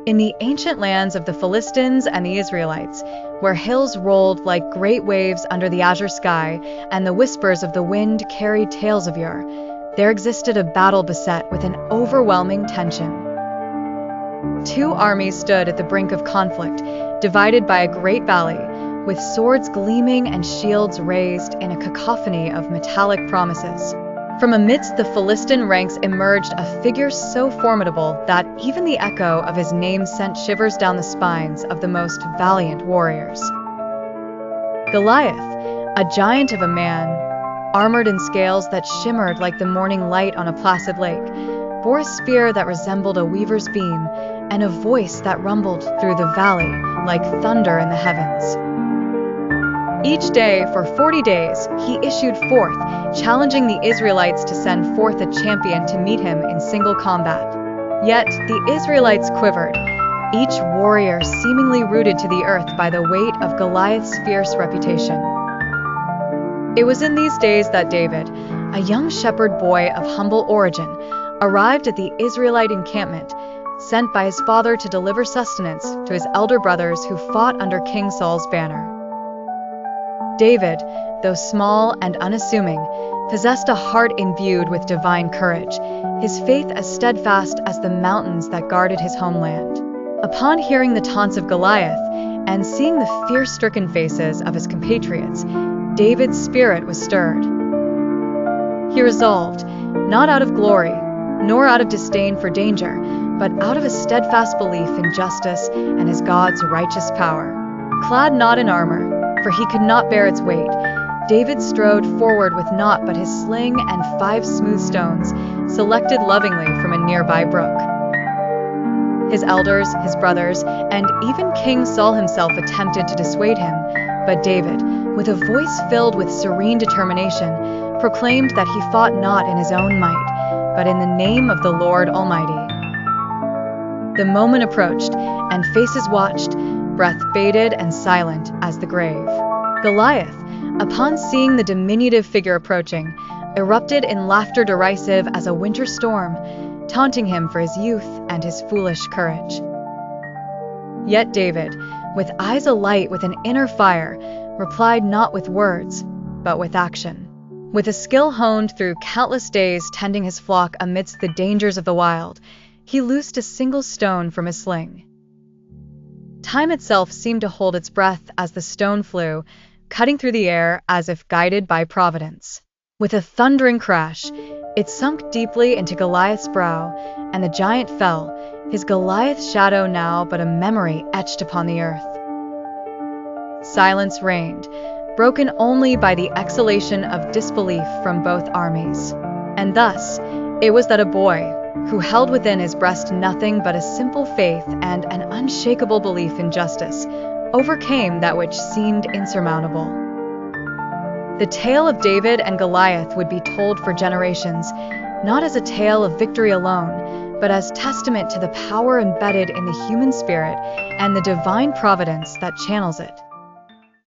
In the ancient lands of the Philistines and the Israelites, where hills rolled like great waves under the azure sky and the whispers of the wind carried tales of yore, there existed a battle beset with an overwhelming tension. Two armies stood at the brink of conflict, divided by a great valley, with swords gleaming and shields raised in a cacophony of metallic promises. From amidst the Philistine ranks emerged a figure so formidable that even the echo of his name sent shivers down the spines of the most valiant warriors. Goliath, a giant of a man, armored in scales that shimmered like the morning light on a placid lake, bore a spear that resembled a weaver's beam and a voice that rumbled through the valley like thunder in the heavens. Each day, for 40 days, he issued forth, challenging the Israelites to send forth a champion to meet him in single combat. Yet the Israelites quivered, each warrior seemingly rooted to the earth by the weight of Goliath's fierce reputation. It was in these days that David, a young shepherd boy of humble origin, arrived at the Israelite encampment, sent by his father to deliver sustenance to his elder brothers who fought under King Saul's banner. David, though small and unassuming, possessed a heart imbued with divine courage, his faith as steadfast as the mountains that guarded his homeland. Upon hearing the taunts of Goliath and seeing the fear-stricken faces of his compatriots, David's spirit was stirred. He resolved, not out of glory, nor out of disdain for danger, but out of a steadfast belief in justice and his God's righteous power. Clad not in armor, for he could not bear its weight, David strode forward with naught but his sling and 5 smooth stones, selected lovingly from a nearby brook. His elders, his brothers, and even King Saul himself attempted to dissuade him, but David, with a voice filled with serene determination, proclaimed that he fought not in his own might, but in the name of the Lord Almighty. The moment approached, and faces watched, breath bated and silent as the grave. Goliath, upon seeing the diminutive figure approaching, erupted in laughter derisive as a winter storm, taunting him for his youth and his foolish courage. Yet David, with eyes alight with an inner fire, replied not with words, but with action. With a skill honed through countless days tending his flock amidst the dangers of the wild, he loosed a single stone from his sling. Time itself seemed to hold its breath as the stone flew, cutting through the air as if guided by Providence. With a thundering crash, it sunk deeply into Goliath's brow, and the giant fell, his Goliath's shadow now but a memory etched upon the earth. Silence reigned, broken only by the exhalation of disbelief from both armies. And thus, it was that a boy, who held within his breast nothing but a simple faith and an unshakable belief in justice, overcame that which seemed insurmountable. The tale of David and Goliath would be told for generations, not as a tale of victory alone, but as testament to the power embedded in the human spirit and the divine providence that channels it.